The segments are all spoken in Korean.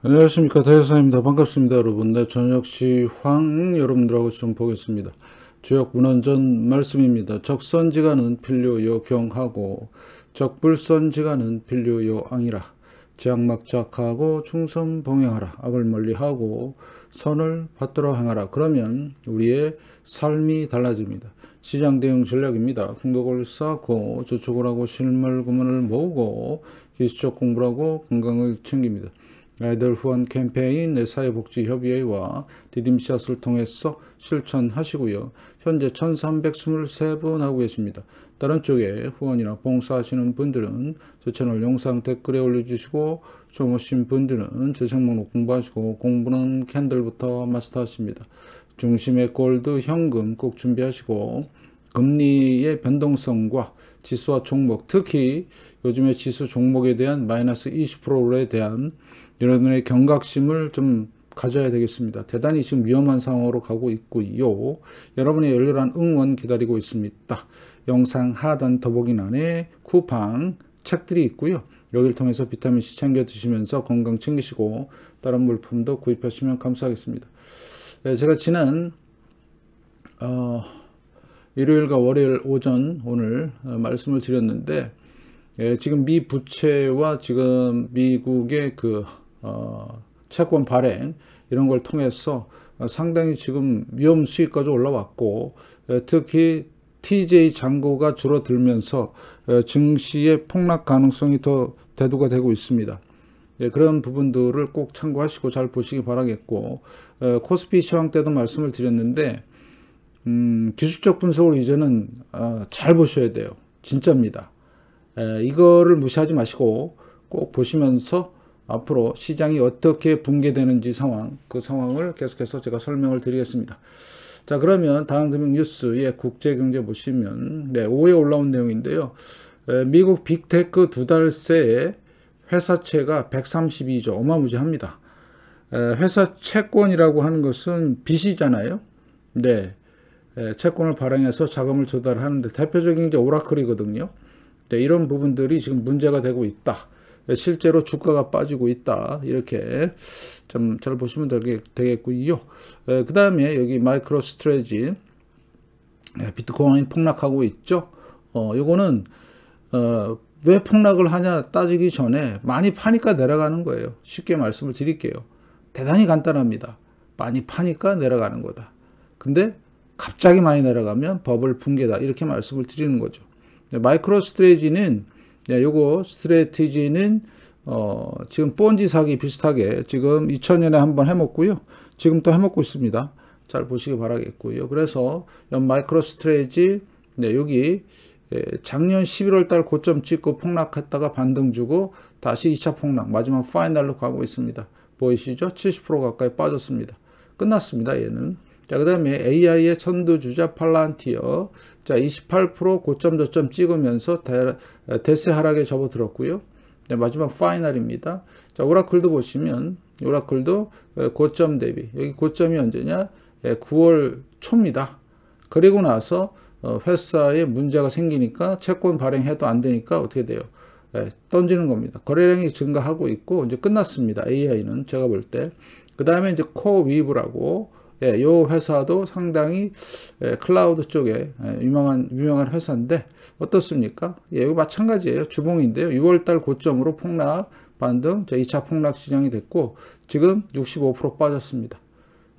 안녕하십니까, 대사입니다. 반갑습니다, 여러분. 네, 저녁 시황 여러분들하고 좀 보겠습니다. 주역 문헌전 말씀입니다. 적선지가는 필요요 경하고 적불선지가는 필요요 앙이라. 지악막작하고 충성봉행하라. 악을 멀리하고 선을 받들어 행하라. 그러면 우리의 삶이 달라집니다. 시장 대응 전략입니다. 궁덕을 쌓고 저축을 하고 실물금을 모으고 기술적 공부를 하고 건강을 챙깁니다. 아이들 후원 캠페인 사회복지협의회와 디딤샷을 통해서 실천하시고요. 현재 1323분 하고 계십니다. 다른 쪽에 후원이나 봉사하시는 분들은 저 채널 영상 댓글에 올려주시고 좀 오신 분들은 제 종목 공부하시고 공부는 캔들부터 마스터하십니다. 중심의 골드 현금 꼭 준비하시고 금리의 변동성과 지수와 종목, 특히 요즘에 지수 종목에 대한 마이너스 20%에 대한 여러분의 경각심을 좀 가져야 되겠습니다. 대단히 지금 위험한 상황으로 가고 있고요. 여러분의 열렬한 응원 기다리고 있습니다. 영상 하단 더보기란에 쿠팡 책들이 있고요. 여기를 통해서 비타민C 챙겨 드시면서 건강 챙기시고 다른 물품도 구입하시면 감사하겠습니다. 제가 지난 일요일과 월요일 오전 오늘 말씀을 드렸는데 지금 미 부채와 지금 미국의 채권 발행 이런 걸 통해서 상당히 지금 위험 수위까지 올라왔고 특히 TJ 잔고가 줄어들면서 증시의 폭락 가능성이 더 대두가 되고 있습니다. 그런 부분들을 꼭 참고하시고 잘 보시기 바라겠고 코스피 시황 때도 말씀을 드렸는데 기술적 분석을 이제는 잘 보셔야 돼요. 진짜입니다. 이거를 무시하지 마시고 꼭 보시면서 앞으로 시장이 어떻게 붕괴되는지 그 상황을 계속해서 제가 설명을 드리겠습니다. 자, 그러면 다음 금융 뉴스의 국제경제 보시면 오후에 올라온 내용인데요. 미국 빅테크 두 달 새에 회사채가 132조, 어마무지합니다. 회사 채권이라고 하는 것은 빚이잖아요. 네, 채권을 발행해서 자금을 조달하는데 대표적인 게 오라클이거든요. 네, 이런 부분들이 지금 문제가 되고 있다. 실제로 주가가 빠지고 있다. 이렇게 좀 잘 보시면 되겠고요. 그 다음에 여기 마이크로 스트래지 비트코인 폭락하고 있죠. 요거는 왜 폭락을 하냐 따지기 전에 많이 파니까 내려가는 거예요. 쉽게 말씀을 드릴게요. 대단히 간단합니다. 많이 파니까 내려가는 거다. 근데 갑자기 많이 내려가면 버블 붕괴다. 이렇게 말씀을 드리는 거죠. 마이크로 스트래지는 요거 스트래티지는 지금 본지 사기 비슷하게 지금 2000년에 한번 해먹고요. 지금 또 해먹고 있습니다. 잘 보시기 바라겠고요. 그래서 마이크로 스트래지 여기 작년 11월 달 고점 찍고 폭락했다가 반등 주고 다시 2차 폭락 마지막 파이널로 가고 있습니다. 보이시죠? 70% 가까이 빠졌습니다. 끝났습니다. 얘는. 자, 그 다음에 AI의 선두주자 팔란티어. 자, 28% 고점 저점 찍으면서 대세 하락에 접어들었고요. 네, 마지막 파이널입니다. 자, 오라클도 보시면, 오라클도 고점 대비. 여기 고점이 언제냐? 9월 초입니다. 그리고 나서 회사에 문제가 생기니까 채권 발행해도 안 되니까 어떻게 돼요? 던지는 겁니다. 거래량이 증가하고 있고, 이제 끝났습니다. AI는 제가 볼 때. 그 다음에 이제 코위브라고 이 회사도 상당히 클라우드 쪽에 유명한 회사인데 어떻습니까? 이거 마찬가지예요. 주봉인데요. 6월달 고점으로 폭락 반등 2차 폭락 시장이 됐고 지금 65% 빠졌습니다.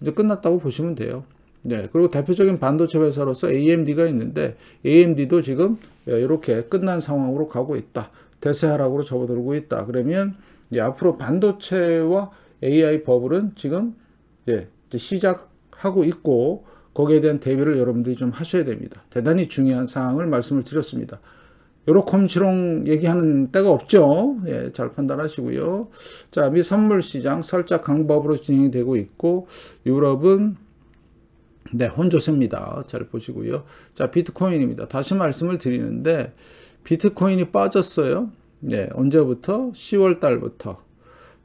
이제 끝났다고 보시면 돼요. 네, 그리고 대표적인 반도체 회사로서 AMD가 있는데 AMD도 지금 이렇게 끝난 상황으로 가고 있다. 대세 하락으로 접어들고 있다. 그러면 앞으로 반도체와 AI 버블은 지금 시작하고 있고 거기에 대한 대비를 여러분들이 좀 하셔야 됩니다. 대단히 중요한 사항을 말씀을 드렸습니다. 요렇컴치롱 얘기하는 때가 없죠. 잘 판단하시고요. 자, 미 선물 시장 살짝 강보합으로 진행이 되고 있고 유럽은 혼조세입니다. 잘 보시고요. 자, 비트코인입니다. 다시 말씀을 드리는데 비트코인이 빠졌어요. 언제부터? 10월 달부터.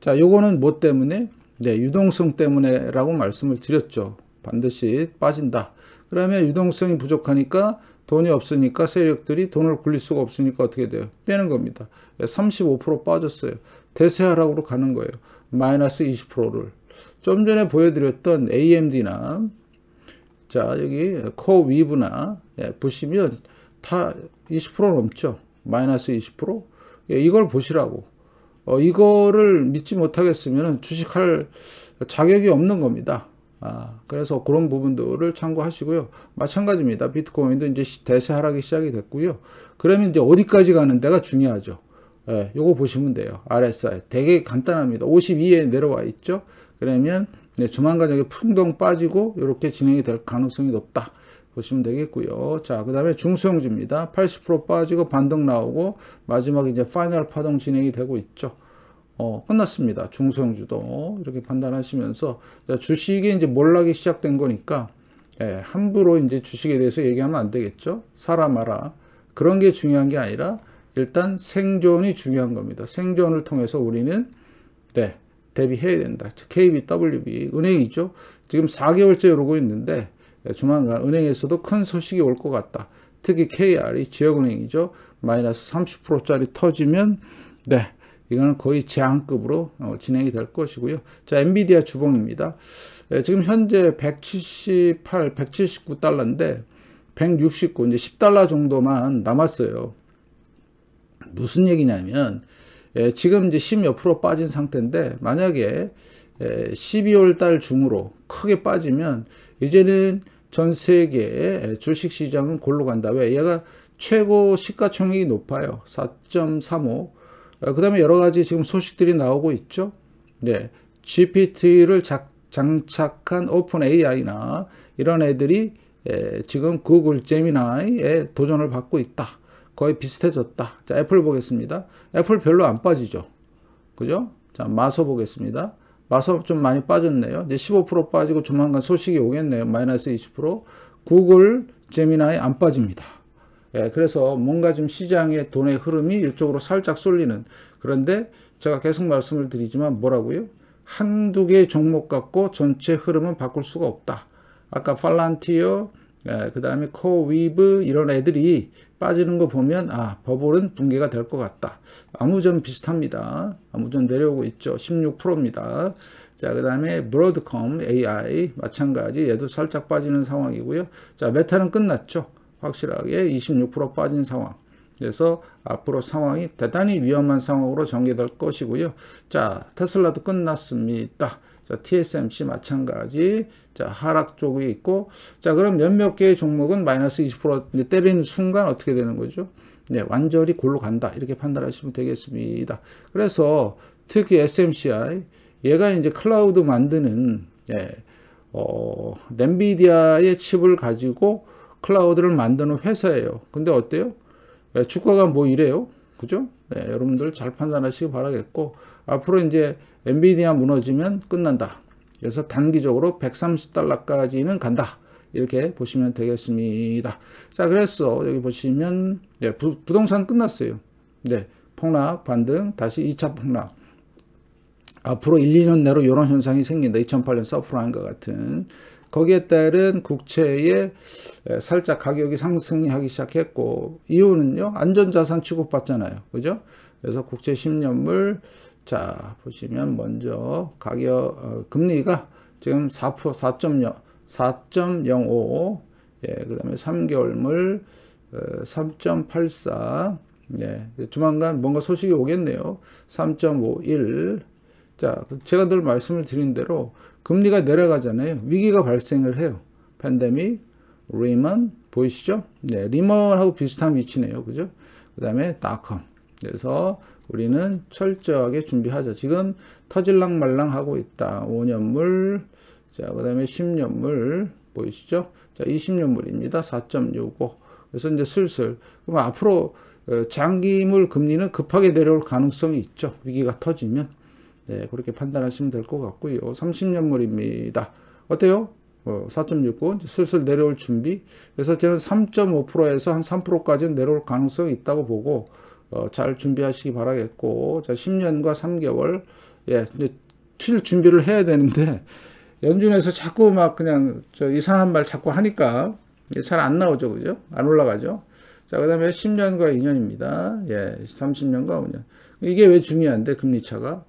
자, 요거는 뭐 때문에? 유동성 때문에라고 말씀을 드렸죠. 반드시 빠진다. 그러면 유동성이 부족하니까 돈이 없으니까 세력들이 돈을 굴릴 수가 없으니까 어떻게 돼요? 빼는 겁니다. 35% 빠졌어요. 대세 하락으로 가는 거예요. 마이너스 20%를 좀 전에 보여드렸던 AMD나 자 여기 코위브나 보시면 다 20% 넘죠. 마이너스 20%. 이걸 보시라고. 이거를 믿지 못하겠으면 주식할 자격이 없는 겁니다. 그래서 그런 부분들을 참고하시고요. 마찬가지입니다. 비트코인도 이제 대세 하락이 시작이 됐고요. 그러면 이제 어디까지 가는 데가 중요하죠. 요거 보시면 돼요. RSI. 되게 간단합니다. 52에 내려와 있죠. 그러면 조만간 여기 풍덩 빠지고 이렇게 진행이 될 가능성이 높다. 보시면 되겠고요. 자, 그 다음에 중소형주입니다. 80% 빠지고 반등 나오고 마지막 이제 파이널 파동 진행이 되고 있죠. 끝났습니다. 중소형주도 이렇게 판단하시면서 주식이 이제 몰락이 시작된 거니까 함부로 이제 주식에 대해서 얘기하면 안 되겠죠. 사라 마라 그런 게 중요한 게 아니라 일단 생존이 중요한 겁니다. 생존을 통해서 우리는 대비해야 된다. KBWB 은행이죠. 지금 4개월째 이러고 있는데 조만간 은행에서도 큰 소식이 올 것 같다. 특히 KR이 지역은행이죠. 마이너스 30%짜리 터지면 이거는 거의 제한급으로 진행이 될 것이고요. 자, 엔비디아 주봉입니다. 지금 현재 178, 179달러인데 169, 이제 10달러 정도만 남았어요. 무슨 얘기냐면 지금 이제 10몇 프로 빠진 상태인데 만약에 12월 달 중으로 크게 빠지면 이제는 전 세계 주식시장은 골로 간다. 왜? 얘가 최고 시가총액이 높아요. 4.35. 그 다음에 여러 가지 지금 소식들이 나오고 있죠. GPT를 장착한 오픈 AI나 이런 애들이 지금 구글 제미나이에 도전을 받고 있다. 거의 비슷해졌다. 자, 애플 보겠습니다. 애플 별로 안 빠지죠. 그죠? 자, 마서 보겠습니다. 마서 좀 많이 빠졌네요. 이제 15% 빠지고 조만간 소식이 오겠네요. 마이너스 20%. 구글 제미나이 안 빠집니다. 그래서 뭔가 좀 시장의 돈의 흐름이 이쪽으로 살짝 쏠리는. 그런데 제가 계속 말씀을 드리지만 뭐라고요? 한두 개의 종목 갖고 전체 흐름은 바꿀 수가 없다. 아까 팔란티어, 그 다음에 코위브 이런 애들이 빠지는 거 보면 버블은 붕괴가 될 것 같다. 아무전 비슷합니다. 아무전 내려오고 있죠. 16%입니다. 자, 그 다음에 브로드컴 AI 마찬가지 얘도 살짝 빠지는 상황이고요. 자, 메타는 끝났죠. 확실하게 26% 빠진 상황. 그래서 앞으로 상황이 대단히 위험한 상황으로 전개될 것이고요. 자, 테슬라도 끝났습니다. 자, TSMC 마찬가지. 자, 하락 쪽이 있고. 자, 그럼 몇몇 개의 종목은 마이너스 20% 때리는 순간 어떻게 되는 거죠? 완전히 골로 간다. 이렇게 판단하시면 되겠습니다. 그래서 특히 SMCI, 얘가 이제 클라우드 만드는, 엔비디아의 칩을 가지고 클라우드를 만드는 회사예요. 근데 어때요? 주가가 뭐 이래요? 그죠? 여러분들 잘 판단하시기 바라겠고, 앞으로 이제 엔비디아 무너지면 끝난다. 그래서 단기적으로 130달러까지는 간다. 이렇게 보시면 되겠습니다. 자, 그래서 여기 보시면 부동산 끝났어요. 폭락, 반등, 다시 2차 폭락. 앞으로 1, 2년 내로 이런 현상이 생긴다. 2008년 서프라임과 같은. 거기에 따른 국채에 살짝 가격이 상승하기 시작했고, 이유는요, 안전자산 취급받잖아요. 그죠? 그래서 국채 10년물, 자, 보시면 먼저 가격, 금리가 지금 4.0, 4.05, 그 다음에 3개월물 3.84, 조만간 뭔가 소식이 오겠네요. 3.51. 자, 제가 늘 말씀을 드린 대로 금리가 내려가잖아요. 위기가 발생을 해요. 팬데믹, 리먼, 보이시죠? 리먼하고 비슷한 위치네요. 그죠? 그 다음에 닷컴. 그래서 우리는 철저하게 준비하자. 지금 터질랑 말랑 하고 있다. 5년물, 자, 그 다음에 10년물, 보이시죠? 자, 20년물입니다. 4.65. 그래서 이제 슬슬, 그럼 앞으로 장기물 금리는 급하게 내려올 가능성이 있죠. 위기가 터지면. 그렇게 판단하시면 될 것 같고요. 30년물입니다. 어때요? 4.69 슬슬 내려올 준비. 그래서 저는 3.5%에서 한 3%까지는 내려올 가능성이 있다고 보고 잘 준비하시기 바라겠고, 자, 10년과 3개월 이제 튈 준비를 해야 되는데 연준에서 자꾸 막 그냥 이상한 말 자꾸 하니까 잘 안 나오죠, 그죠? 안 올라가죠. 자, 그다음에 10년과 2년입니다. 30년과 5년. 이게 왜 중요한데 금리 차가?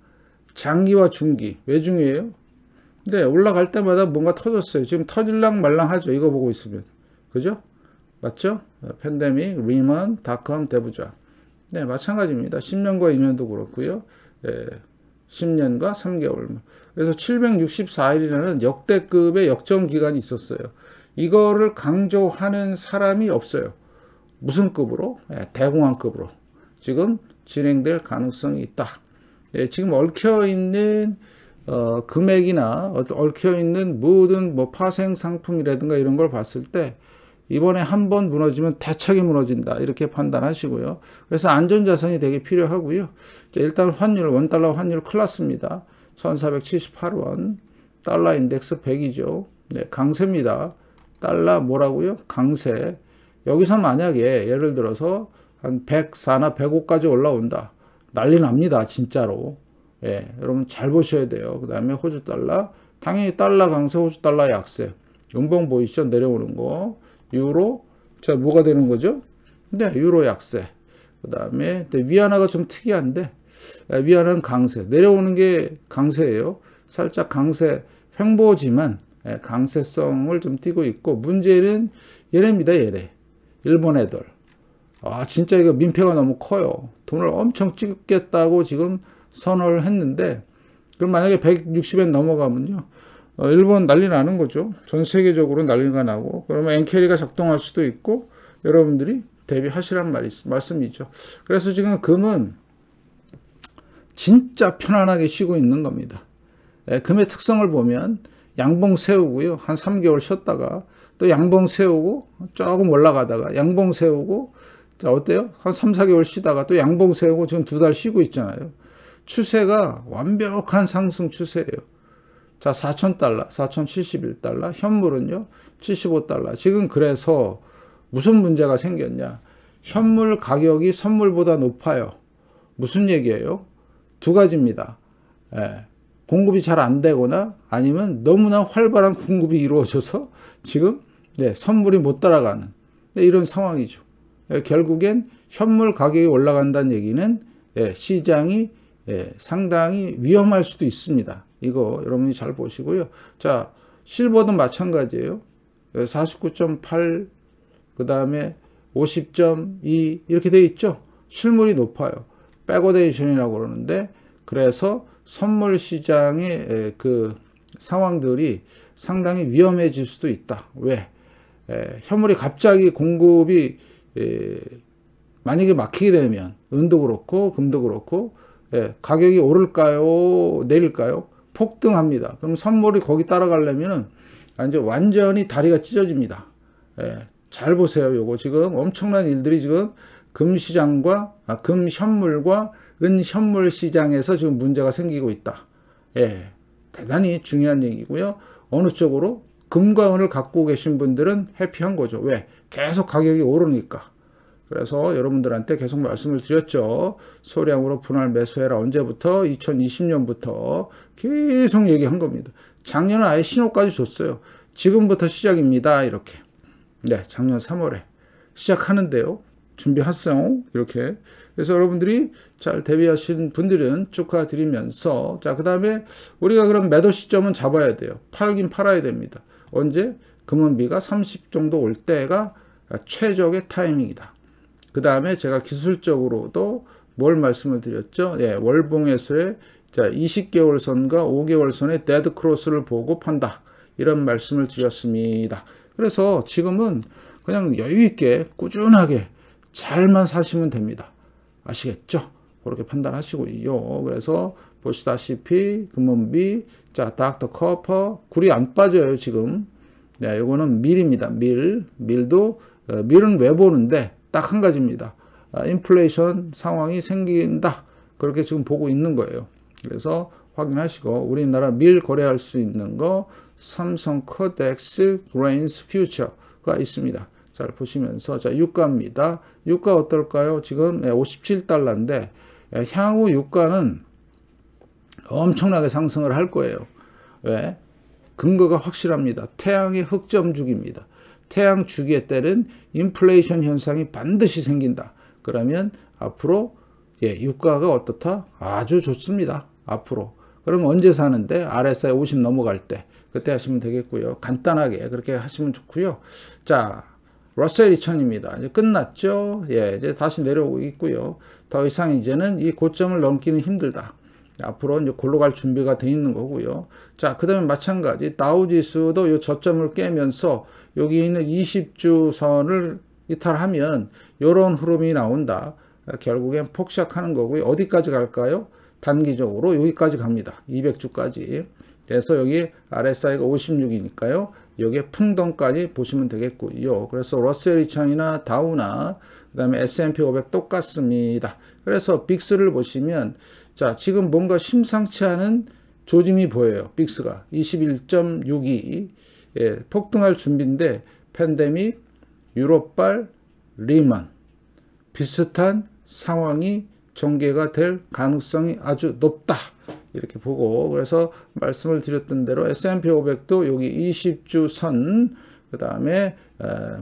장기와 중기 왜 중요해요? 근데 올라갈 때마다 뭔가 터졌어요. 지금 터질랑 말랑 하죠. 이거 보고 있으면. 그죠? 맞죠? 팬데믹, 리먼, 닷컴, 대부자. 네, 마찬가지입니다. 10년과 2년도 그렇고요. 10년과 3개월. 그래서 764일이라는 역대급의 역전 기간이 있었어요. 이거를 강조하는 사람이 없어요. 무슨 급으로? 대공황급으로. 지금 진행될 가능성이 있다. 지금 얽혀있는 금액이나 얽혀있는 모든 뭐 파생 상품이라든가 이런 걸 봤을 때 이번에 한번 무너지면 대차게 무너진다 이렇게 판단하시고요. 그래서 안전자산이 되게 필요하고요. 일단 환율, 원달러 환율 큰일 났습니다. 1478원, 달러 인덱스 100이죠. 네, 강세입니다. 달러 뭐라고요? 강세. 여기서 만약에 예를 들어서 한 104나 105까지 올라온다. 난리 납니다. 진짜로. 예, 여러분 잘 보셔야 돼요. 그 다음에 호주 달러. 당연히 달러 강세, 호주 달러 약세. 연봉 보이시죠? 내려오는 거. 유로. 자, 뭐가 되는 거죠? 네, 유로 약세. 그 다음에 위안화가 좀 특이한데, 위안화는 강세. 내려오는 게 강세예요. 살짝 강세 횡보지만 강세성을 좀 띠고 있고, 문제는 얘네입니다. 얘네. 일본 애들. 아, 진짜 이거 민폐가 너무 커요. 돈을 엄청 찍겠다고 지금 선언을 했는데, 그럼 만약에 160엔 넘어가면요. 일본 난리 나는 거죠. 전 세계적으로 난리가 나고, 그러면 엔캐리가 작동할 수도 있고, 여러분들이 대비하시란 말씀이죠. 그래서 지금 금은 진짜 편안하게 쉬고 있는 겁니다. 금의 특성을 보면 양봉 세우고요. 한 3개월 쉬었다가 또 양봉 세우고 조금 올라가다가 양봉 세우고, 자, 어때요? 한 3, 4개월 쉬다가 또 양봉 세우고 지금 2달 쉬고 있잖아요. 추세가 완벽한 상승 추세예요. 자, 4,000달러, 4,071달러, 현물은요, 75달러. 지금 그래서 무슨 문제가 생겼냐? 현물 가격이 선물보다 높아요. 무슨 얘기예요? 두 가지입니다. 공급이 잘 안 되거나 아니면 너무나 활발한 공급이 이루어져서 지금 선물이 못 따라가는 이런 상황이죠. 결국엔 현물 가격이 올라간다는 얘기는 시장이 상당히 위험할 수도 있습니다. 이거 여러분이 잘 보시고요. 자, 실버도 마찬가지예요. 49.8, 그 다음에 50.2 이렇게 돼 있죠. 실물이 높아요. 백오데이션이라고 그러는데, 그래서 선물 시장의 그 상황들이 상당히 위험해질 수도 있다. 왜? 현물이 갑자기 공급이 만약에 막히게 되면 은도 그렇고 금도 그렇고 가격이 오를까요? 내릴까요? 폭등합니다. 그럼 선물이 거기 따라가려면 완전히 다리가 찢어집니다. 잘 보세요. 요거 지금 엄청난 일들이 지금 금 현물과 은 현물 시장에서 지금 문제가 생기고 있다. 대단히 중요한 얘기고요. 어느 쪽으로? 금과 은을 갖고 계신 분들은 해피한 거죠. 왜? 계속 가격이 오르니까. 그래서 여러분들한테 계속 말씀을 드렸죠. 소량으로 분할 매수해라. 언제부터? 2020년부터 계속 얘기한 겁니다. 작년은 아예 신호까지 줬어요. 지금부터 시작입니다. 이렇게. 네, 작년 3월에 시작하는데요. 준비하세요. 이렇게. 그래서 여러분들이 잘 대비하신 분들은 축하드리면서, 자, 그 다음에 우리가 그럼 매도 시점은 잡아야 돼요. 팔긴 팔아야 됩니다. 언제? 금은비가 30 정도 올 때가 최적의 타이밍이다. 그 다음에 제가 기술적으로도 뭘 말씀을 드렸죠? 월봉에서의 20개월 선과 5개월 선의 데드 크로스를 보고 판다. 이런 말씀을 드렸습니다. 그래서 지금은 그냥 여유 있게 꾸준하게 잘만 사시면 됩니다. 아시겠죠? 그렇게 판단하시고요. 그래서 보시다시피 금은비, 자, 닥터 커퍼, 굴이 안 빠져요, 지금. 네, 요거는 밀입니다. 밀도, 밀은 왜 보는데 딱 한 가지입니다. 인플레이션 상황이 생긴다. 그렇게 지금 보고 있는 거예요. 그래서 확인하시고, 우리나라 밀 거래할 수 있는 거 삼성 코덱스 그레인스 퓨처가 있습니다. 잘 보시면서, 자, 유가입니다. 유가 어떨까요? 지금 57달러인데 향후 유가는 엄청나게 상승을 할 거예요. 왜? 근거가 확실합니다. 태양의 흑점주기입니다. 태양 주기에 따른 인플레이션 현상이 반드시 생긴다. 그러면 앞으로 유가가 어떻다? 아주 좋습니다. 앞으로. 그러면 언제 사는데? RSI 50 넘어갈 때. 그때 하시면 되겠고요. 간단하게 그렇게 하시면 좋고요. 자, 러셀 2000입니다. 이제 끝났죠? 예, 이제 다시 내려오고 있고요. 더 이상 이제는 이 고점을 넘기는 힘들다. 앞으로 이제 골로 갈 준비가 돼 있는 거고요. 자, 그 다음에 마찬가지 다우지수도 이 저점을 깨면서 여기 있는 20주 선을 이탈하면 이런 흐름이 나온다. 결국엔 폭락하는 거고요. 어디까지 갈까요? 단기적으로 여기까지 갑니다. 200주까지. 그래서 여기 RSI가 56이니까요. 여기에 풍덩까지 보시면 되겠고요. 그래서 러셀 2000이나 다우나 그 다음에 S&P 500 똑같습니다. 그래서 빅스를 보시면 자, 지금 뭔가 심상치 않은 조짐이 보여요. 빅스가 21.62 예, 폭등할 준비인데 팬데믹, 유럽발, 리만 비슷한 상황이 전개가 될 가능성이 아주 높다. 이렇게 보고 그래서 말씀을 드렸던 대로 S&P 500도 여기 20주 선, 그 다음에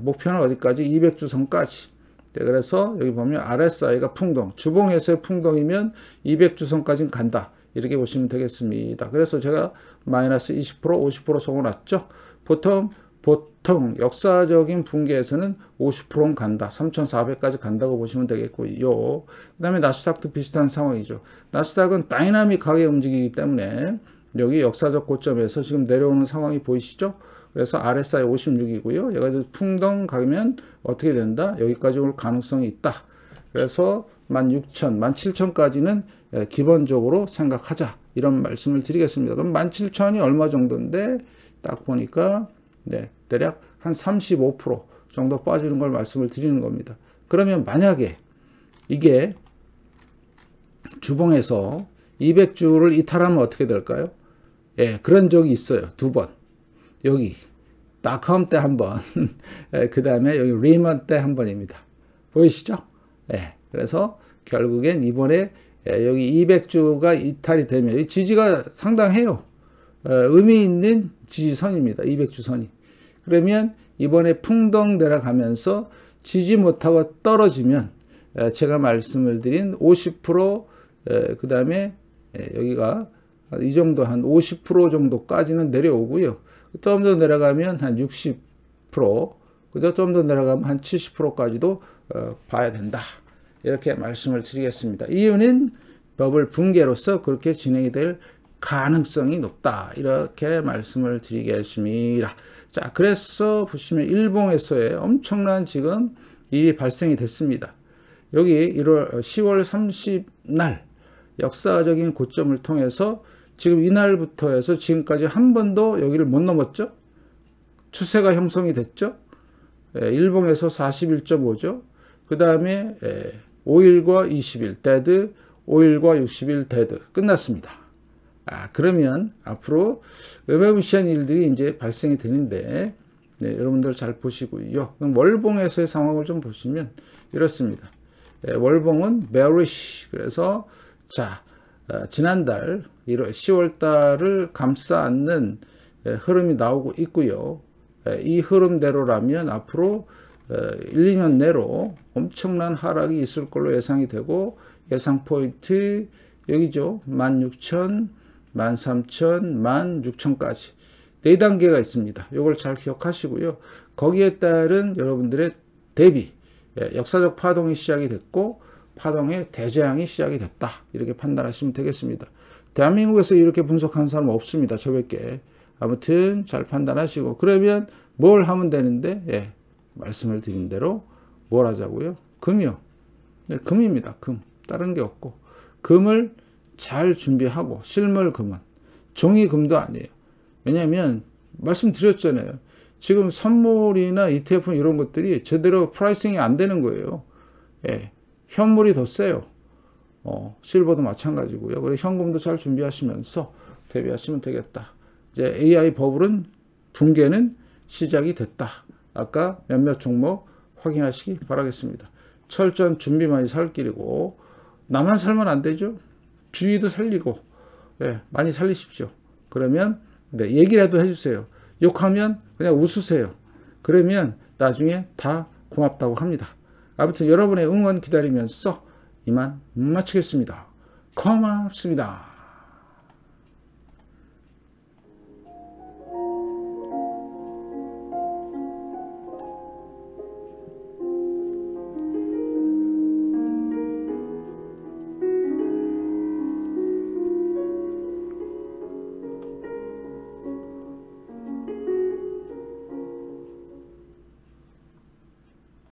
목표는 어디까지? 200주 선까지. 네, 그래서 여기 보면 RSI가 풍덩, 주봉에서의 풍덩이면 200주 선까지는 간다. 이렇게 보시면 되겠습니다. 그래서 제가 마이너스 20%, 50% 속아놨죠. 보통 역사적인 붕괴에서는 50%는 간다. 3,400까지 간다고 보시면 되겠고요. 그 다음에 나스닥도 비슷한 상황이죠. 나스닥은 다이나믹하게 움직이기 때문에 여기 역사적 고점에서 지금 내려오는 상황이 보이시죠? 그래서 RSI 56이고요. 얘가 풍덩 가면 어떻게 된다? 여기까지 올 가능성이 있다. 그래서 16,000, 17,000까지는 기본적으로 생각하자. 이런 말씀을 드리겠습니다. 그럼 17,000이 얼마 정도인데 딱 보니까 네, 대략 한 35% 정도 빠지는 걸 말씀을 드리는 겁니다. 그러면 만약에 이게 주봉에서 200주를 이탈하면 어떻게 될까요? 예, 그런 적이 있어요. 두 번. 여기 닷컴 때 한 번, 그 다음에 여기 리먼 때 한 번입니다. 보이시죠? 예, 그래서 결국엔 이번에 여기 200주가 이탈이 되면 지지가 상당해요. 의미 있는 지지선입니다. 200주 선이. 그러면 이번에 풍덩 내려가면서 지지 못하고 떨어지면 제가 말씀을 드린 50% 그 다음에 여기가 이 정도 한 50% 정도까지는 내려오고요. 좀 더 내려가면 한 60%, 그죠? 좀 더 내려가면 한 70%까지도 봐야 된다. 이렇게 말씀을 드리겠습니다. 이유는 버블 붕괴로서 그렇게 진행이 될 가능성이 높다. 이렇게 말씀을 드리겠습니다. 자, 그래서 보시면 일봉에서의 엄청난 지금 일이 발생이 됐습니다. 여기 10월 30날 역사적인 고점을 통해서 지금 이날부터 해서 지금까지 한 번도 여기를 못 넘었죠. 추세가 형성이 됐죠. 일봉에서 41.5죠. 그 다음에 5일과 20일 데드, 5일과 60일 데드 끝났습니다. 그러면 앞으로 어마무시한 일들이 이제 발생이 되는데 네, 여러분들 잘 보시고요. 그럼 월봉에서의 상황을 좀 보시면 이렇습니다. 월봉은 bearish. 그래서 자, 지난달 10월 달을 감싸 안는 흐름이 나오고 있고요. 이 흐름대로라면 앞으로 1, 2년 내로 엄청난 하락이 있을 걸로 예상이 되고 예상 포인트 여기죠. 16,000, 13,000, 16,000까지 4단계가 있습니다. 이걸 잘 기억하시고요. 거기에 따른 여러분들의 대비 역사적 파동이 시작이 됐고 파동의 대재앙이 시작이 됐다. 이렇게 판단하시면 되겠습니다. 대한민국에서 이렇게 분석하는 사람 없습니다. 저밖에. 아무튼 잘 판단하시고 그러면 뭘 하면 되는데 말씀을 드린 대로 뭘 하자고요? 금이요. 네, 금입니다. 금. 다른 게 없고 금을 잘 준비하고 실물 금은 종이금도 아니에요. 왜냐하면 말씀드렸잖아요. 지금 선물이나 ETF 이런 것들이 제대로 프라이싱이 안 되는 거예요. 현물이 더 세요. 실버도 마찬가지고요. 그래서 현금도 잘 준비하시면서 대비하시면 되겠다. 이제 AI 버블은 붕괴는 시작이 됐다. 아까 몇몇 종목 확인하시기 바라겠습니다. 철저한 준비만이 살 길이고 나만 살면 안 되죠. 주위도 살리고 많이 살리십시오. 그러면 얘기라도 해주세요. 욕하면 그냥 웃으세요. 그러면 나중에 다 고맙다고 합니다. 아무튼 여러분의 응원 기다리면서 이만 마치겠습니다. 고맙습니다.